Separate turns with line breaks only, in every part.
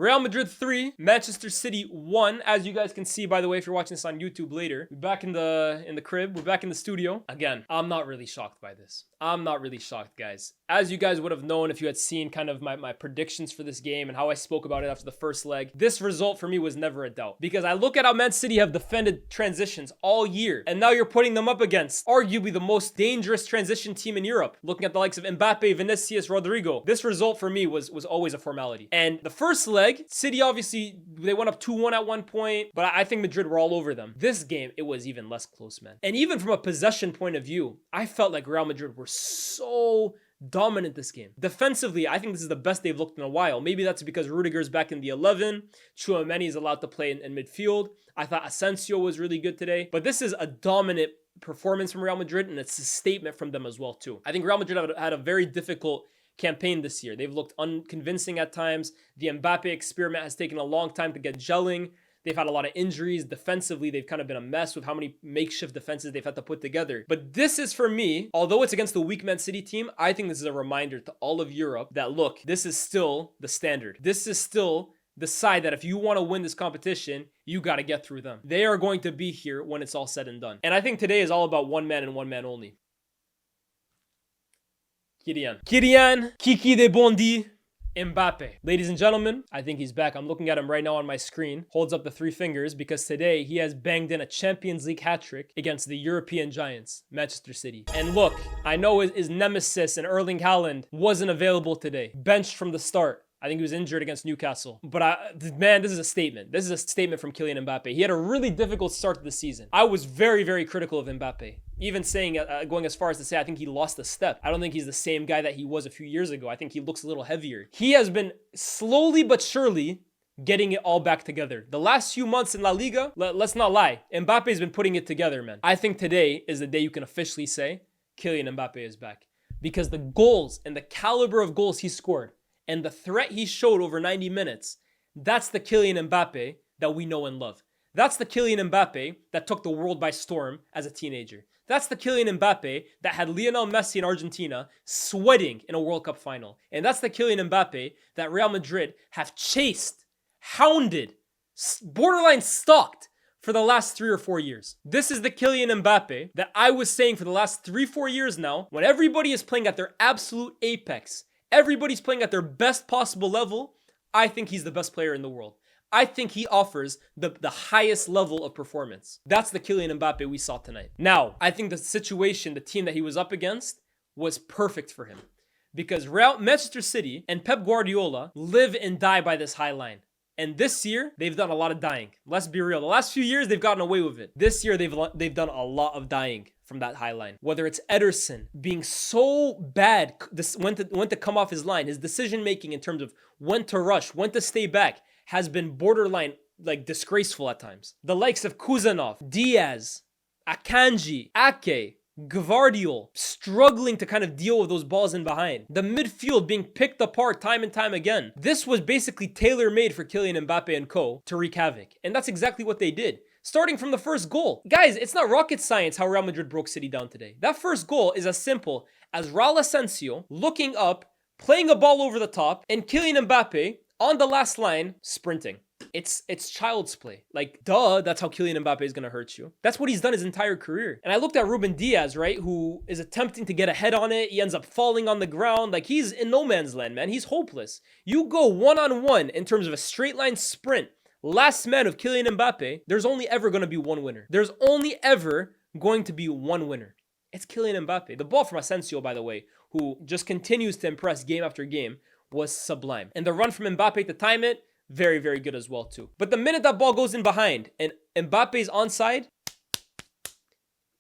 Real Madrid 3, Manchester City 1. As you guys can see, by the way, if you're watching this on YouTube later, we're back in the crib. We're back in the studio. Again, I'm not really shocked by this. I'm not really shocked, guys. As you guys would have known if you had seen kind of my predictions for this game and how I spoke about it after the first leg, this result for me was never a doubt. Because I look at how Man City have defended transitions all year, and now you're putting them up against arguably the most dangerous transition team in Europe. Looking at the likes of Mbappe, Vinicius, Rodrigo. This result for me was always a formality. And the first leg, City obviously, they went up 2-1 at one point, but I think Madrid were all over them. This game, it was even less close, man. And even from a possession point of view, I felt like Real Madrid were so dominant this game. Defensively, I think this is the best they've looked in a while. Maybe that's because Rudiger's back in the 11. Tchouaméni is allowed to play in midfield. I thought Asensio was really good today. But this is a dominant performance from Real Madrid, and it's a statement from them as well, too. I think Real Madrid had a very difficult campaign this year. They've looked unconvincing at times. The Mbappe experiment has taken a long time to get gelling. They've had a lot of injuries. Defensively, they've kind of been a mess with how many makeshift defenses they've had to put together. But this is, for me, although it's against the weak Man City team, I think this is a reminder to all of Europe that, look, this is still the standard. This is still the side that if you want to win this competition, you got to get through them. They are going to be here when it's all said and done. And I think today is all about one man and one man only. Kylian, Kiki de Bondi, Mbappe. Ladies and gentlemen, I think he's back. I'm looking at him right now on my screen. Holds up the 3 fingers because today he has banged in a Champions League hat-trick against the European giants, Manchester City. And look, I know his nemesis and Erling Haaland wasn't available today. Benched from the start. I think he was injured against Newcastle. But man, this is a statement. This is a statement from Kylian Mbappe. He had a really difficult start to the season. I was very, very critical of Mbappe. Even saying, going as far as to say, I think he lost a step. I don't think he's the same guy that he was a few years ago. I think he looks a little heavier. He has been slowly but surely getting it all back together. The last few months in La Liga, let's not lie, Mbappe's been putting it together, man. I think today is the day you can officially say Kylian Mbappe is back. Because the goals and the caliber of goals he scored and the threat he showed over 90 minutes, that's the Kylian Mbappe that we know and love. That's the Kylian Mbappe that took the world by storm as a teenager. That's the Kylian Mbappe that had Lionel Messi in Argentina sweating in a World Cup final. And that's the Kylian Mbappe that Real Madrid have chased, hounded, borderline stalked for the last 3 or 4 years. This is the Kylian Mbappe that I was saying for the last 3-4 years now, when everybody is playing at their absolute apex, everybody's playing at their best possible level, I think he's the best player in the world. I think he offers the highest level of performance. That's the Kylian Mbappe we saw tonight. Now, I think the situation, the team that he was up against, was perfect for him. Because Manchester City and Pep Guardiola live and die by this high line. And this year, they've done a lot of dying. Let's be real. The last few years, they've gotten away with it. This year, they've done a lot of dying from that high line. Whether it's Ederson being so bad when to come off his line, his decision-making in terms of when to rush, when to stay back, has been borderline, like, disgraceful at times. The likes of Kuzanov, Diaz, Akanji, Ake, Gvardiol struggling to kind of deal with those balls in behind. The midfield being picked apart time and time again. This was basically tailor-made for Kylian Mbappe and co. to wreak havoc. And that's exactly what they did. Starting from the first goal. Guys, it's not rocket science how Real Madrid broke City down today. That first goal is as simple as Raul Asensio looking up, playing a ball over the top, and Kylian Mbappe on the last line sprinting. It's child's play. Like, duh, that's how Kylian Mbappe is going to hurt you. That's what he's done his entire career. And I looked at Ruben Diaz, right, who is attempting to get ahead on it. He ends up falling on the ground. Like, he's in no man's land, man. He's hopeless. You go one-on-one in terms of a straight line sprint. Last man of Kylian Mbappe, there's only ever going to be one winner. There's only ever going to be one winner. It's Kylian Mbappe. The ball from Asensio, by the way, who just continues to impress game after game, was sublime. And the run from Mbappe to time it, very, very good as well, too. But the minute that ball goes in behind and Mbappe's onside,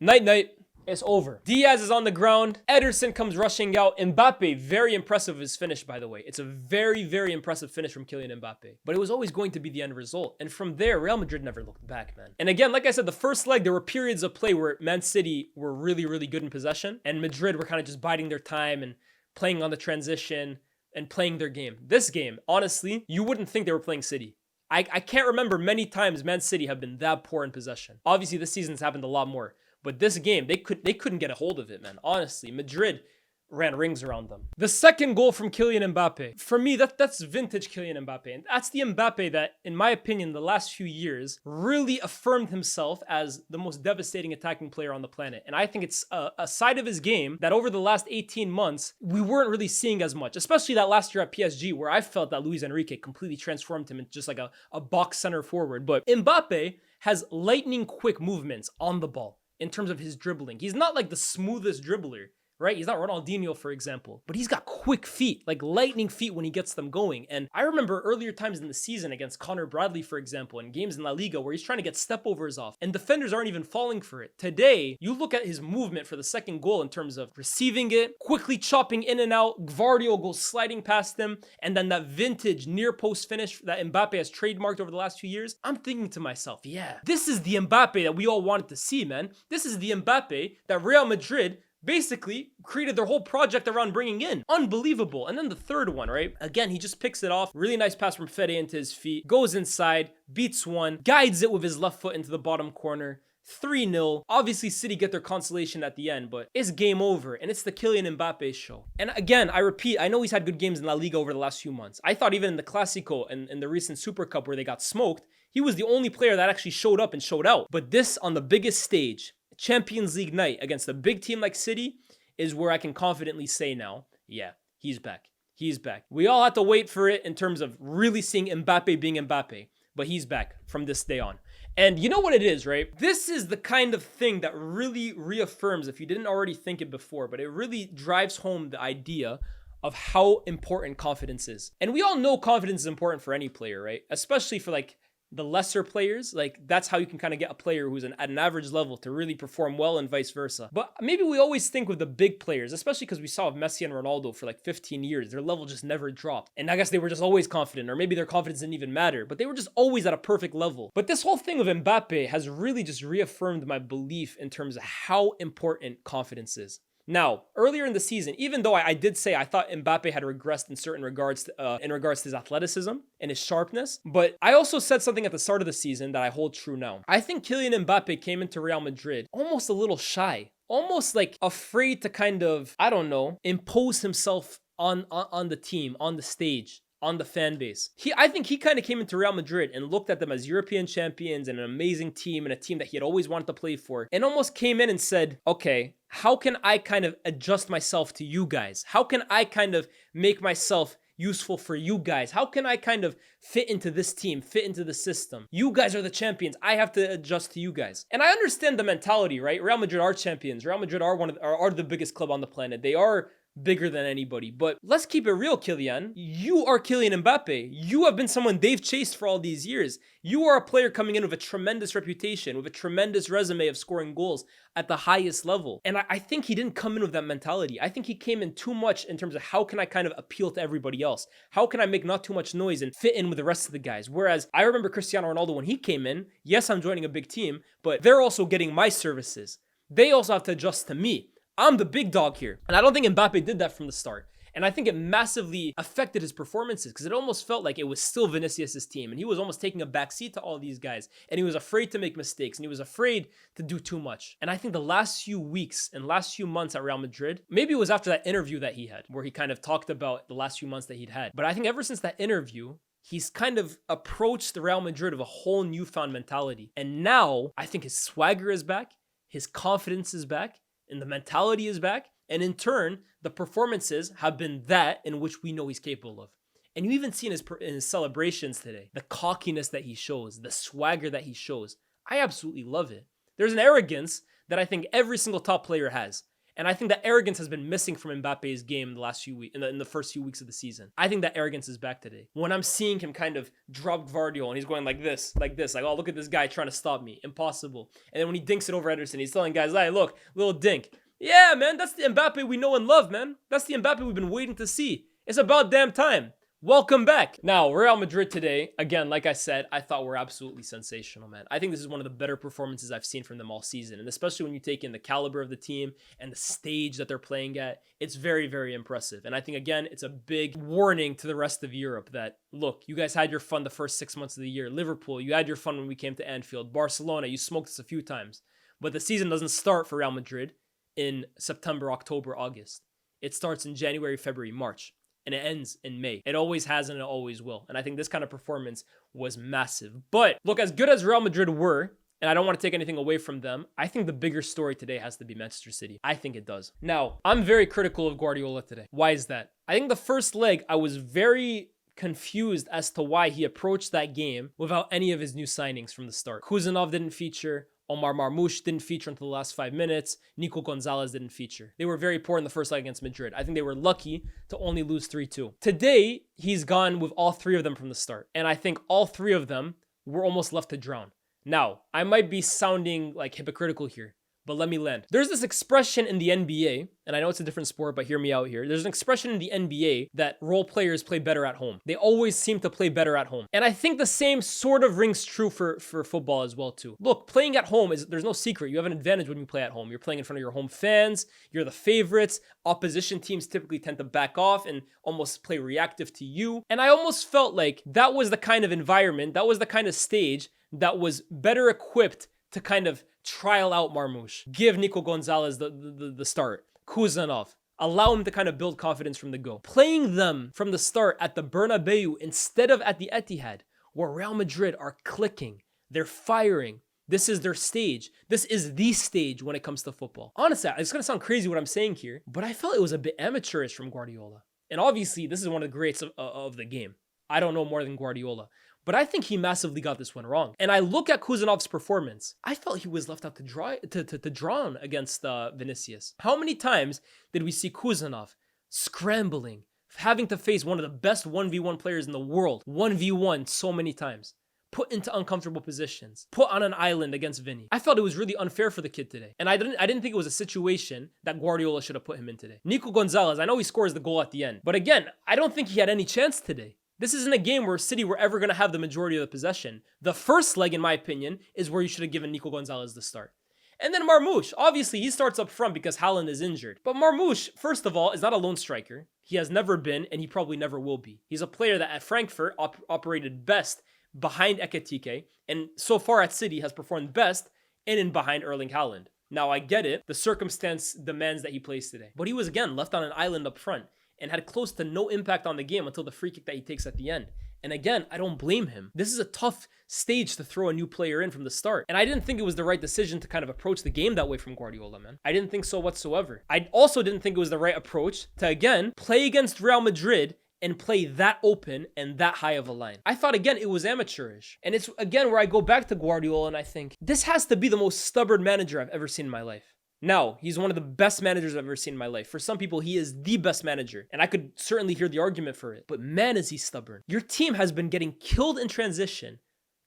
night-night, it's over. Diaz is on the ground. Ederson comes rushing out. Mbappe, very impressive of his finish, by the way. It's a very, very impressive finish from Kylian Mbappe. But it was always going to be the end result. And from there, Real Madrid never looked back, man. And again, like I said, the first leg, there were periods of play where Man City were really, really good in possession. And Madrid were kind of just biding their time and playing on the transition and playing their game. This game, honestly, you wouldn't think they were playing City. I can't remember many times Man City have been that poor in possession. Obviously, this season's happened a lot more. But this game, they couldn't get a hold of it, man. Honestly, Madrid ran rings around them. The second goal from Kylian Mbappe, for me, that's vintage Kylian Mbappe. And that's the Mbappe that, in my opinion, the last few years really affirmed himself as the most devastating attacking player on the planet. And I think it's a side of his game that over the last 18 months, we weren't really seeing as much, especially that last year at PSG, where I felt that Luis Enrique completely transformed him into just like a box center forward. But Mbappe has lightning quick movements on the ball in terms of his dribbling. He's not like the smoothest dribbler, right? He's not Ronaldinho, for example, but he's got quick feet, like lightning feet when he gets them going. And I remember earlier times in the season against Connor Bradley, for example, in games in La Liga where he's trying to get stepovers off and defenders aren't even falling for it. Today, you look at his movement for the second goal in terms of receiving it, quickly chopping in and out, Guardiola goes sliding past him, and then that vintage near post finish that Mbappe has trademarked over the last few years. I'm thinking to myself, yeah, this is the Mbappe that we all wanted to see, man. This is the Mbappe that Real Madrid basically created their whole project around bringing in. Unbelievable. And then the third one, right? Again, he just picks it off. Really nice pass from Fede into his feet. Goes inside, beats one, guides it with his left foot into the bottom corner. 3-0. Obviously, City get their consolation at the end, but it's game over, and it's the Kylian Mbappe show. And again, I repeat, I know he's had good games in La Liga over the last few months. I thought even in the Clásico and in the recent Super Cup where they got smoked, he was the only player that actually showed up and showed out. But this, on the biggest stage, Champions League night against a big team like City, is where I can confidently say now, yeah, he's back. He's back. We all had to wait for it in terms of really seeing Mbappe being Mbappe, but he's back from this day on. And you know what it is, right? This is the kind of thing that really reaffirms, if you didn't already think it before, but it really drives home the idea of how important confidence is. And we all know confidence is important for any player, right? Especially for like the lesser players. Like that's how you can kind of get a player who's at an average level to really perform well and vice versa. But maybe we always think with the big players, especially because we saw with Messi and Ronaldo for like 15 years, their level just never dropped. And I guess they were just always confident, or maybe their confidence didn't even matter, but they were just always at a perfect level. But this whole thing with Mbappe has really just reaffirmed my belief in terms of how important confidence is. Now, earlier in the season, even though I did say I thought Mbappe had regressed in certain regards to his athleticism and his sharpness, but I also said something at the start of the season that I hold true now. I think Kylian Mbappe came into Real Madrid almost a little shy, almost like afraid to kind of, I don't know, impose himself on the team, on the stage, on the fan base. I think he kind of came into Real Madrid and looked at them as European champions and an amazing team and a team that he had always wanted to play for, and almost came in and said, okay, how can I kind of adjust myself to you guys? How can I kind of make myself useful for you guys? How can I kind of fit into this team, fit into the system? You guys are the champions. I have to adjust to you guys. And I understand the mentality, right? Real Madrid are champions. Real Madrid are the biggest club on the planet. They are bigger than anybody. But let's keep it real, Kylian. You are Kylian Mbappe. You have been someone they've chased for all these years. You are a player coming in with a tremendous reputation, with a tremendous resume of scoring goals at the highest level. And I think he didn't come in with that mentality. I think he came in too much in terms of how can I kind of appeal to everybody else? How can I make not too much noise and fit in with the rest of the guys? Whereas I remember Cristiano Ronaldo when he came in, yes, I'm joining a big team, but they're also getting my services. They also have to adjust to me. I'm the big dog here. And I don't think Mbappe did that from the start. And I think it massively affected his performances because it almost felt like it was still Vinicius' team. And he was almost taking a backseat to all these guys. And he was afraid to make mistakes. And he was afraid to do too much. And I think the last few weeks and last few months at Real Madrid, maybe it was after that interview that he had, where he kind of talked about the last few months that he'd had. But I think ever since that interview, he's kind of approached the Real Madrid with a whole newfound mentality. And now I think his swagger is back. His confidence is back. And the mentality is back. And in turn, the performances have been that in which we know he's capable of. And you even see in his celebrations today, the cockiness that he shows, the swagger that he shows. I absolutely love it. There's an arrogance that I think every single top player has. And I think that arrogance has been missing from Mbappe's game the last few weeks, in the first few weeks of the season. I think that arrogance is back today. When I'm seeing him kind of drop Guardiola and he's going like this, like, oh, look at this guy trying to stop me. Impossible. And then when he dinks it over Ederson, he's telling guys, hey, look, little dink. Yeah, man, that's the Mbappe we know and love, man. That's the Mbappe we've been waiting to see. It's about damn time. Welcome back. Now, Real Madrid today, again, like I said, I thought were absolutely sensational, man. I think this is one of the better performances I've seen from them all season. And especially when you take in the caliber of the team and the stage that they're playing at, it's very, very impressive. And I think, again, it's a big warning to the rest of Europe that, look, you guys had your fun the first 6 months of the year. Liverpool, you had your fun when we came to Anfield. Barcelona, you smoked us a few times. But the season doesn't start for Real Madrid in September, October, August. It starts in January, February, March, and it ends in May. It always has and it always will. And I think this kind of performance was massive. But look, as good as Real Madrid were, and I don't want to take anything away from them, I think the bigger story today has to be Manchester City. I think it does. Now, I'm very critical of Guardiola today. Why is that? I think the first leg, I was very confused as to why he approached that game without any of his new signings from the start. Kuzanov didn't feature. Omar Marmoush didn't feature until the last 5 minutes. Nico Gonzalez didn't feature. They were very poor in the first leg against Madrid. I think they were lucky to only lose 3-2. Today, he's gone with all 3 of them from the start. And I think all 3 of them were almost left to drown. Now, I might be sounding like hypocritical here, but let me land. There's this expression in the NBA, and I know it's a different sport, but hear me out here. There's an expression in the NBA that role players play better at home. They always seem to play better at home. And I think the same sort of rings true for football as well too. Look, playing at home there's no secret. You have an advantage when you play at home. You're playing in front of your home fans. You're the favorites. Opposition teams typically tend to back off and almost play reactive to you. And I almost felt like that was the kind of environment, that was the kind of stage that was better equipped to kind of trial out Marmoush, give Nico Gonzalez the start, Kuzanov, allow him to kind of build confidence from the go. Playing them from the start at the Bernabeu instead of at the Etihad, where Real Madrid are clicking, they're firing. This is their stage. This is the stage when it comes to football. Honestly, it's going to sound crazy what I'm saying here, but I felt it was a bit amateurish from Guardiola. And obviously, this is one of the greats of the game. I don't know more than Guardiola. But I think he massively got this one wrong. And I look at Kuzanov's performance. I felt he was left out to drown against Vinicius. How many times did we see Kuzanov scrambling, having to face one of the best 1v1 players in the world, 1v1 so many times, put into uncomfortable positions, put on an island against Vinny? I felt it was really unfair for the kid today. And I didn't think it was a situation that Guardiola should have put him in today. Nico Gonzalez, I know he scores the goal at the end. But again, I don't think he had any chance today. This isn't a game where City were ever going to have the majority of the possession. The first leg, in my opinion, is where you should have given Nico Gonzalez the start. And then Marmoush, obviously he starts up front because Haaland is injured. But Marmoush, first of all, is not a lone striker. He has never been, and he probably never will be. He's a player that at Frankfurt operated best behind Ekitike, and so far at City has performed best in and behind Erling Haaland. Now I get it, the circumstance demands that he plays today. But he was again left on an island up front and had close to no impact on the game until the free kick that he takes at the end. And again, I don't blame him. This is a tough stage to throw a new player in from the start. And I didn't think it was the right decision to kind of approach the game that way from Guardiola, man. I didn't think so whatsoever. I also didn't think it was the right approach to, again, play against Real Madrid and play that open and that high of a line. I thought, again, it was amateurish. And it's, again, where I go back to Guardiola and I think, this has to be the most stubborn manager I've ever seen in my life. Now, he's one of the best managers I've ever seen in my life. For some people, he is the best manager, and I could certainly hear the argument for it. But man, is he stubborn. Your team has been getting killed in transition,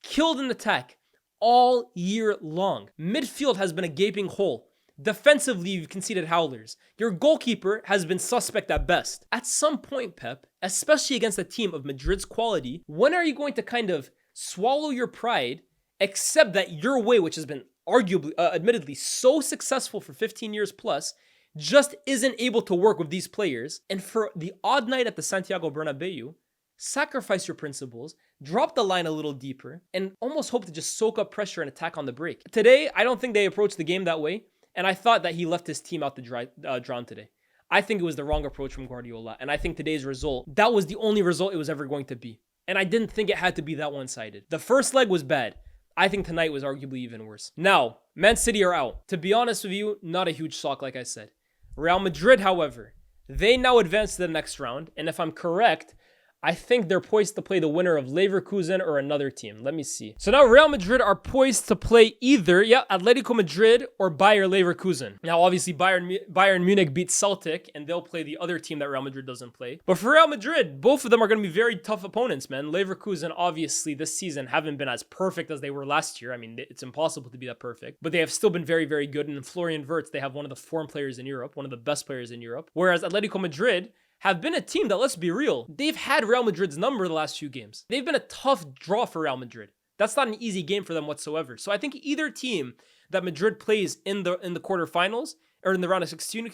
killed in attack all year long. Midfield has been a gaping hole. Defensively, you've conceded howlers. Your goalkeeper has been suspect at best. At some point, Pep, especially against a team of Madrid's quality, when are you going to kind of swallow your pride, accept that your way, which has been arguably, admittedly, so successful for 15 years plus, just isn't able to work with these players, and for the odd night at the Santiago Bernabeu, sacrifice your principles, drop the line a little deeper, and almost hope to just soak up pressure and attack on the break. Today, I don't think they approached the game that way, and I thought that he left his team out to drown today. I think it was the wrong approach from Guardiola, and I think today's result, that was the only result it was ever going to be. And I didn't think it had to be that one-sided. The first leg was bad. I think tonight was arguably even worse. Now, Man City are out. To be honest with you, not a huge shock like I said. Real Madrid, however, they now advance to the next round, and if I'm correct, I think they're poised to play the winner of Leverkusen or another team. Let me see. So now Real Madrid are poised to play either, Atletico Madrid or Bayer Leverkusen. Now, obviously, Bayern Munich beat Celtic, and they'll play the other team that Real Madrid doesn't play. But for Real Madrid, both of them are going to be very tough opponents, man. Leverkusen, obviously, this season haven't been as perfect as they were last year. I mean, it's impossible to be that perfect. But they have still been very, very good. And in Florian Wirtz, they have one of the form players in Europe, one of the best players in Europe. Whereas Atletico Madrid have been a team that, let's be real, they've had Real Madrid's number the last few games. They've been a tough draw for Real Madrid. That's not an easy game for them whatsoever. So I think either team that Madrid plays in the quarterfinals, or in the round of 16,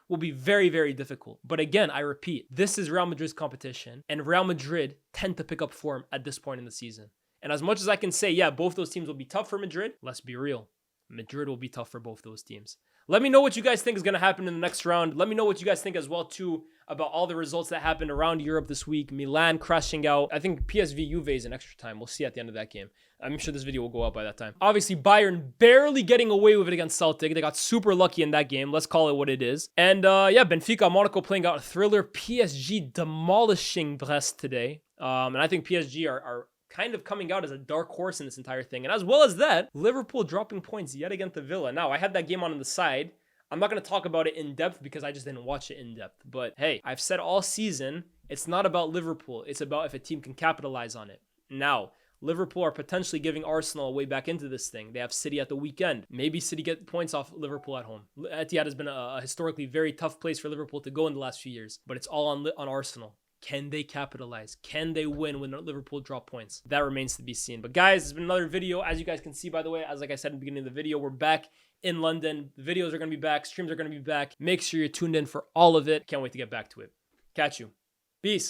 will be very, very difficult. But again, I repeat, this is Real Madrid's competition, and Real Madrid tend to pick up form at this point in the season. And as much as I can say, both those teams will be tough for Madrid, let's be real. Madrid will be tough for both those teams. Let me know what you guys think is going to happen in the next round. Let me know what you guys think as well, too, about all the results that happened around Europe this week. Milan crashing out. I think PSV Juve is in extra time. We'll see at the end of that game. I'm sure this video will go out by that time. Obviously, Bayern barely getting away with it against Celtic. They got super lucky in that game. Let's call it what it is. And yeah, Benfica, Monaco playing out a thriller. PSG demolishing Brest today. And I think PSG are kind of coming out as a dark horse in this entire thing. And as well as that, Liverpool dropping points yet against the Villa. Now, I had that game on the side. I'm not going to talk about it in depth because I just didn't watch it in depth. But hey, I've said all season, it's not about Liverpool. It's about if a team can capitalize on it. Now, Liverpool are potentially giving Arsenal a way back into this thing. They have City at the weekend. Maybe City get points off Liverpool at home. Etihad has been a historically very tough place for Liverpool to go in the last few years. But it's all on Arsenal. Can they capitalize? Can they win when Liverpool drop points? That remains to be seen. But guys, it's been another video. As you guys can see, by the way, as like I said in the beginning of the video, we're back in London. The videos are going to be back. Streams are going to be back. Make sure you're tuned in for all of it. Can't wait to get back to it. Catch you. Peace.